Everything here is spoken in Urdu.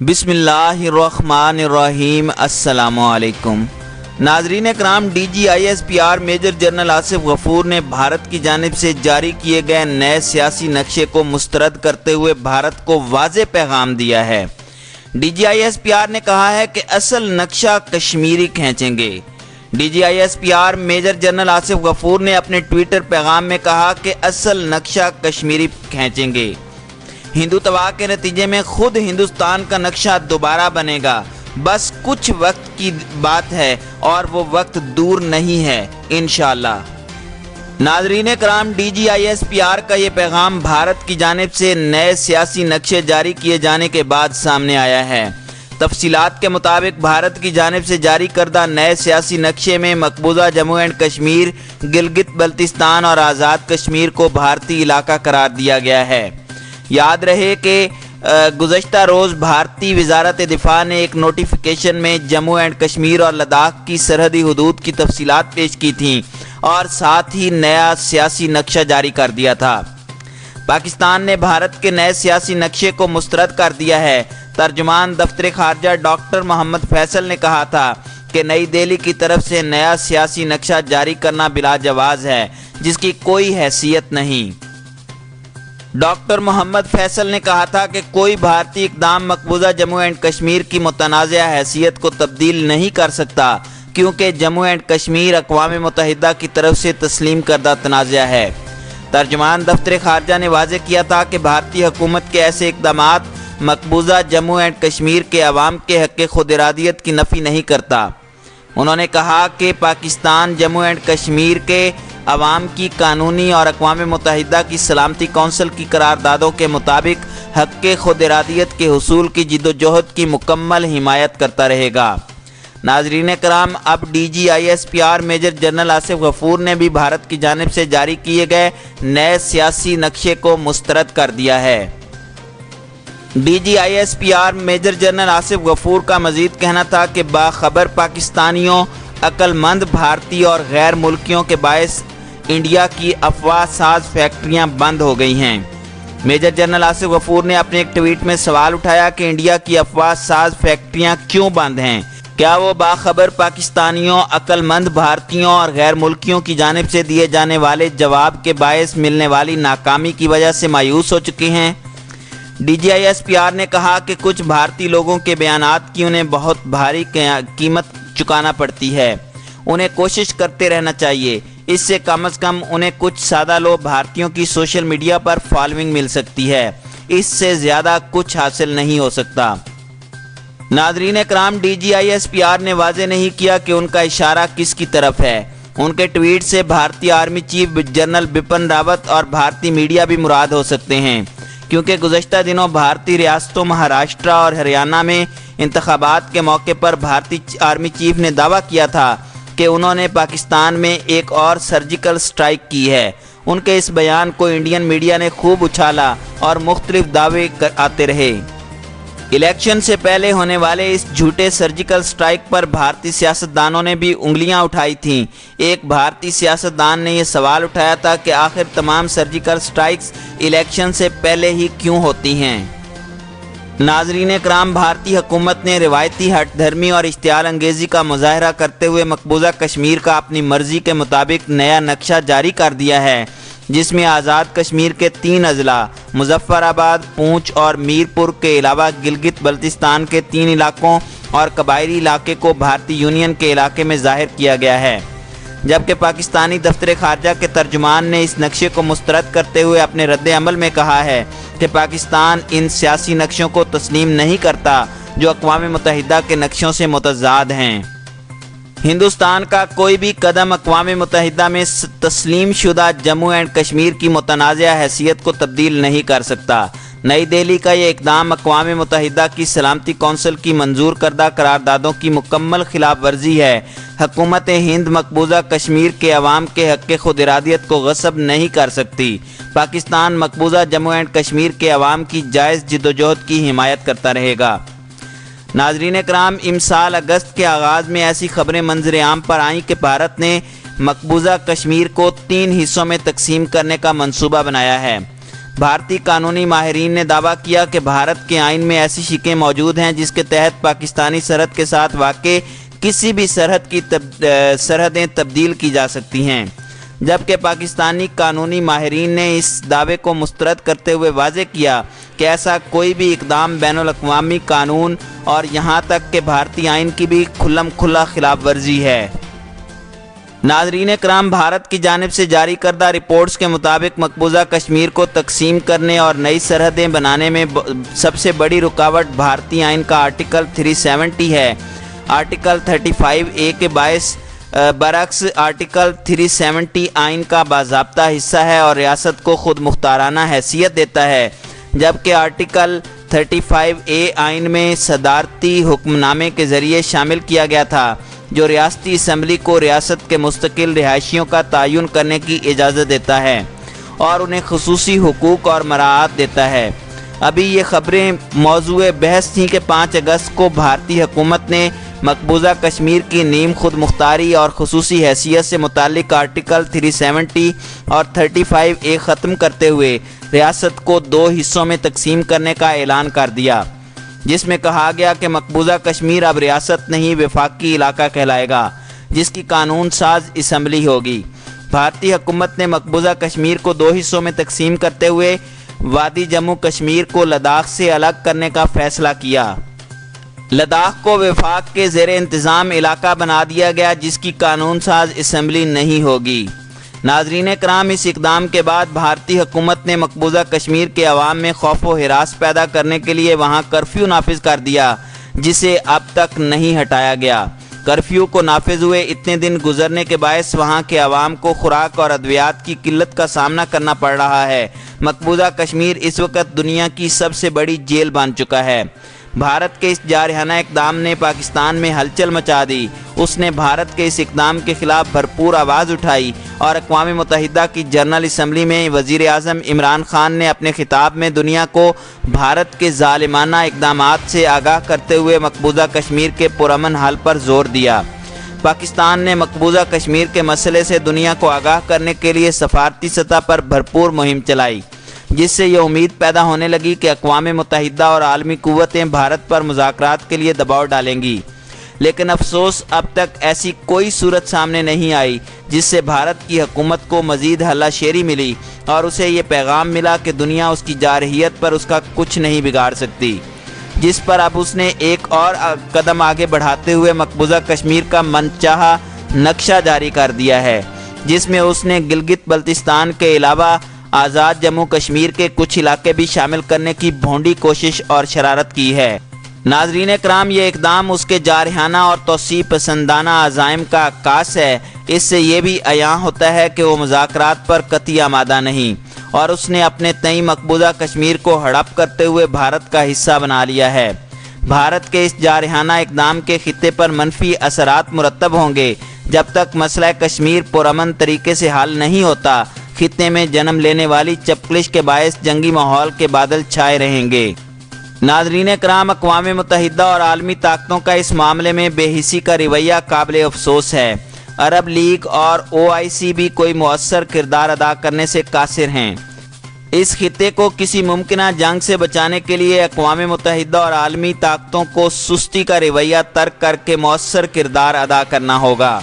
بسم اللہ الرحمن الرحیم۔ السلام علیکم ناظرین کرام، D G I S P R major general Asif Ghafoor نے بھارت کی جانب سے جاری کیے گئے نئے سیاسی نقشے کو مسترد کرتے ہوئے بھارت کو واضح پیغام دیا ہے۔ D G I S P R نے کہا ہے کہ اصل نقشہ کشمیری کھینچیں گے۔ D G I S P R major general Asif Ghafoor نے اپنے ٹویٹر پیغام میں کہا کہ اصل نقشہ کشمیری کھینچیں گے۔ ہندوتوا کے نتیجے میں خود ہندوستان کا نقشہ دوبارہ بنے گا، بس کچھ وقت کی بات ہے اور وہ وقت دور نہیں ہے انشاءاللہ۔ ناظرین کرام، D G I S P R کا یہ پیغام بھارت کی جانب سے نئے سیاسی نقشے جاری کیے جانے کے بعد سامنے آیا ہے۔ تفصیلات کے مطابق بھارت کی جانب سے جاری کردہ نئے سیاسی نقشے میں مقبوضہ جموں اینڈ کشمیر، گلگت بلتستان اور آزاد کشمیر کو بھارتی علاقہ قرار دیا گیا ہے۔ یاد رہے کہ گزشتہ روز بھارتی وزارت دفاع نے ایک نوٹیفیکیشن میں جموں اینڈ کشمیر اور لداخ کی سرحدی حدود کی تفصیلات پیش کی تھیں اور ساتھ ہی نیا سیاسی نقشہ جاری کر دیا تھا۔ پاکستان نے بھارت کے نئے سیاسی نقشے کو مسترد کر دیا ہے۔ ترجمان دفتر خارجہ ڈاکٹر محمد فیصل نے کہا تھا کہ نئی دہلی کی طرف سے نیا سیاسی نقشہ جاری کرنا بلا جواز ہے، جس کی کوئی حیثیت نہیں۔ ڈاکٹر محمد فیصل نے کہا تھا کہ کوئی بھارتی اقدام مقبوضہ جموں اینڈ کشمیر کی متنازع حیثیت کو تبدیل نہیں کر سکتا، کیونکہ جموں اینڈ کشمیر اقوام متحدہ کی طرف سے تسلیم کردہ تنازع ہے۔ ترجمان دفتر خارجہ نے واضح کیا تھا کہ بھارتی حکومت کے ایسے اقدامات مقبوضہ جموں اینڈ کشمیر کے عوام کے حق خود ارادیت کی نفی نہیں کرتا۔ انہوں نے کہا کہ پاکستان جموں اینڈ کشمیر کے عوام کی قانونی اور اقوام متحدہ کی سلامتی کونسل کی قراردادوں کے مطابق حق خود ارادیت کے حصول کی جدوجہد کی مکمل حمایت کرتا رہے گا۔ ناظرین کرام، اب D G I S P R major general Asif Ghafoor نے بھی بھارت کی جانب سے جاری کیے گئے نئے سیاسی نقشے کو مسترد کر دیا ہے۔ D G I S P R major general Asif Ghafoor کا مزید کہنا تھا کہ باخبر پاکستانیوں، عقل مند بھارتی اور غیر ملکیوں کے باعث انڈیا کی افواہ ساز فیکٹریاں بند ہو گئی ہیں۔ میجر جنرل آصف غفور نے اپنے ایک ٹویٹ میں سوال اٹھایا کہ انڈیا کی افواہ ساز فیکٹریاں کیوں بند ہیں؟ کیا وہ باخبر پاکستانیوں، عقل مند بھارتیوں اور غیر ملکیوں کی جانب سے دیے جانے والے جواب کے باعث ملنے والی ناکامی کی وجہ سے مایوس ہو چکے ہیں؟ D G I S P R نے کہا کہ کچھ بھارتی لوگوں کے بیانات کی انہیں بہت بھاری قیمت چکانا پڑتی ہے۔ انہیں کوشش کرتے رہنا چاہیے، اس سے کم از کم انہیں کچھ سادہ لوگ بھارتیوں کی سوشل میڈیا پر فالوئنگ مل سکتی ہے، اس سے زیادہ کچھ حاصل نہیں ہو سکتا۔ ناظرین کرام، D G I S P R نے واضح نہیں کیا کہ ان کا اشارہ کس کی طرف ہے۔ ان کے ٹویٹ سے بھارتی army chief general Bipin Rawat اور بھارتی میڈیا بھی مراد ہو سکتے ہیں، کیونکہ گزشتہ دنوں بھارتی ریاستوں مہاراشٹر اور ہریانہ میں انتخابات کے موقع پر بھارتی آرمی چیف نے دعویٰ کیا تھا کہ انہوں نے پاکستان میں ایک اور سرجیکل سٹرائک کی ہے۔ ان کے اس بیان کو انڈین میڈیا نے خوب اچھالا اور مختلف دعوے آتے رہے۔ الیکشن سے پہلے ہونے والے اس جھوٹے سرجیکل سٹرائک پر بھارتی سیاستدانوں نے بھی انگلیاں اٹھائی تھیں۔ ایک بھارتی سیاستدان نے یہ سوال اٹھایا تھا کہ آخر تمام سرجیکل سٹرائکس الیکشن سے پہلے ہی کیوں ہوتی ہیں؟ ناظرین کرام، بھارتی حکومت نے روایتی ہٹ دھرمی اور اشتعال انگیزی کا مظاہرہ کرتے ہوئے مقبوضہ کشمیر کا اپنی مرضی کے مطابق نیا نقشہ جاری کر دیا ہے، جس میں آزاد کشمیر کے 3 اضلاع مظفر آباد، پونچھ اور میر پور کے علاوہ گلگت بلتستان کے 3 علاقوں اور قبائلی علاقے کو بھارتی یونین کے علاقے میں ظاہر کیا گیا ہے، جبکہ پاکستانی دفتر خارجہ کے ترجمان نے اس نقشے کو مسترد کرتے ہوئے اپنے رد عمل میں کہا ہے کہ پاکستان ان سیاسی نقشوں کو تسلیم نہیں کرتا جو اقوام متحدہ کے نقشوں سے متضاد ہیں۔ ہندوستان کا کوئی بھی قدم اقوام متحدہ میں تسلیم شدہ جموں اینڈ کشمیر کی متنازع حیثیت کو تبدیل نہیں کر سکتا۔ نئی دہلی کا یہ اقدام اقوام متحدہ کی سلامتی کونسل کی منظور کردہ قراردادوں کی مکمل خلاف ورزی ہے۔ حکومت ہند مقبوضہ کشمیر کے عوام کے حق خود ارادیت کو غصب نہیں کر سکتی۔ پاکستان مقبوضہ جموں اینڈ کشمیر کے عوام کی جائز جدوجہد کی حمایت کرتا رہے گا۔ ناظرین کرام، امسال اگست کے آغاز میں ایسی خبریں منظر عام پر آئیں کہ بھارت نے مقبوضہ کشمیر کو 3 حصوں میں تقسیم کرنے کا منصوبہ بنایا ہے۔ بھارتی قانونی ماہرین نے دعویٰ کیا کہ بھارت کے آئین میں ایسی شقیں موجود ہیں جس کے تحت پاکستانی سرحد کے ساتھ واقع کسی بھی سرحد کی سرحدیں تبدیل کی جا سکتی ہیں، جبکہ پاکستانی قانونی ماہرین نے اس دعوے کو مسترد کرتے ہوئے واضح کیا کہ ایسا کوئی بھی اقدام بین الاقوامی قانون اور یہاں تک کہ بھارتی آئین کی بھی کھلم کھلا خلاف ورزی ہے۔ ناظرین کرام، بھارت کی جانب سے جاری کردہ رپورٹس کے مطابق مقبوضہ کشمیر کو تقسیم کرنے اور نئی سرحدیں بنانے میں سب سے بڑی رکاوٹ بھارتی آئین کا آرٹیکل 370 ہے۔ آرٹیکل 35A کے برعکس آرٹیکل 370 آئین کا باضابطہ حصہ ہے اور ریاست کو خود مختارانہ حیثیت دیتا ہے، جبکہ آرٹیکل 35A آئین میں صدارتی حکم نامے کے ذریعے شامل کیا گیا تھا، جو ریاستی اسمبلی کو ریاست کے مستقل رہائشیوں کا تعین کرنے کی اجازت دیتا ہے اور انہیں خصوصی حقوق اور مراعات دیتا ہے۔ ابھی یہ خبریں موضوع بحث تھیں کہ 5 اگست کو بھارتی حکومت نے مقبوضہ کشمیر کی نیم خود مختاری اور خصوصی حیثیت سے متعلق آرٹیکل 370 اور 35A ختم کرتے ہوئے ریاست کو 2 حصوں میں تقسیم کرنے کا اعلان کر دیا، جس میں کہا گیا کہ مقبوضہ کشمیر اب ریاست نہیں وفاقی علاقہ کہلائے گا، جس کی قانون ساز اسمبلی ہوگی۔ بھارتی حکومت نے مقبوضہ کشمیر کو 2 حصوں میں تقسیم کرتے ہوئے وادی جموں کشمیر کو لداخ سے الگ کرنے کا فیصلہ کیا۔ لداخ کو وفاق کے زیر انتظام علاقہ بنا دیا گیا، جس کی قانون ساز اسمبلی نہیں ہوگی۔ ناظرین کرام، اس اقدام کے بعد بھارتی حکومت نے مقبوضہ کشمیر کے عوام میں خوف و ہراس پیدا کرنے کے لیے وہاں کرفیو نافذ کر دیا، جسے اب تک نہیں ہٹایا گیا۔ کرفیو کو نافذ ہوئے اتنے دن گزرنے کے باعث وہاں کے عوام کو خوراک اور ادویات کی قلت کا سامنا کرنا پڑ رہا ہے۔ مقبوضہ کشمیر اس وقت دنیا کی سب سے بڑی جیل بن چکا ہے۔ بھارت کے اس جارحانہ اقدام نے پاکستان میں ہلچل مچا دی۔ اس نے بھارت کے اس اقدام کے خلاف بھرپور آواز اٹھائی اور اقوام متحدہ کی جنرل اسمبلی میں وزیر اعظم عمران خان نے اپنے خطاب میں دنیا کو بھارت کے ظالمانہ اقدامات سے آگاہ کرتے ہوئے مقبوضہ کشمیر کے پرامن حل پر زور دیا۔ پاکستان نے مقبوضہ کشمیر کے مسئلے سے دنیا کو آگاہ کرنے کے لیے سفارتی سطح پر بھرپور مہم چلائی، جس سے یہ امید پیدا ہونے لگی کہ اقوام متحدہ اور عالمی قوتیں بھارت پر مذاکرات کے لیے دباؤ ڈالیں گی، لیکن افسوس اب تک ایسی کوئی صورت سامنے نہیں آئی جس سے بھارت کی حکومت کو مزید ہلہ شیری ملی اور اسے یہ پیغام ملا کہ دنیا اس کی جارحیت پر اس کا کچھ نہیں بگاڑ سکتی، جس پر اب اس نے ایک اور قدم آگے بڑھاتے ہوئے مقبوضہ کشمیر کا منچاہا نقشہ جاری کر دیا ہے، جس میں اس نے گلگت بلتستان کے علاوہ آزاد جموں کشمیر کے کچھ علاقے بھی شامل کرنے کی بھونڈی کوشش اور شرارت کی ہے۔ ناظرین کرام، یہ اقدام اس کے جارحانہ اور توسیع پسندانہ عزائم کا عکاس ہے۔ اس سے یہ بھی عیاں ہوتا ہے کہ وہ مذاکرات پر قطعی آمادہ نہیں اور اس نے اپنے تئیں مقبوضہ کشمیر کو ہڑپ کرتے ہوئے بھارت کا حصہ بنا لیا ہے۔ بھارت کے اس جارحانہ اقدام کے خطے پر منفی اثرات مرتب ہوں گے۔ جب تک مسئلہ کشمیر پرامن طریقے سے حل نہیں ہوتا، خطے میں جنم لینے والی چپکلش کے باعث جنگی ماحول کے بادل چھائے رہیں گے۔ ناظرین کرام، اقوام متحدہ اور عالمی طاقتوں کا اس معاملے میں بے حسی کا رویہ قابل افسوس ہے۔ عرب لیگ اور OIC بھی کوئی مؤثر کردار ادا کرنے سے قاصر ہیں۔ اس خطے کو کسی ممکنہ جنگ سے بچانے کے لیے اقوام متحدہ اور عالمی طاقتوں کو سستی کا رویہ ترک کر کے مؤثر کردار ادا کرنا ہوگا۔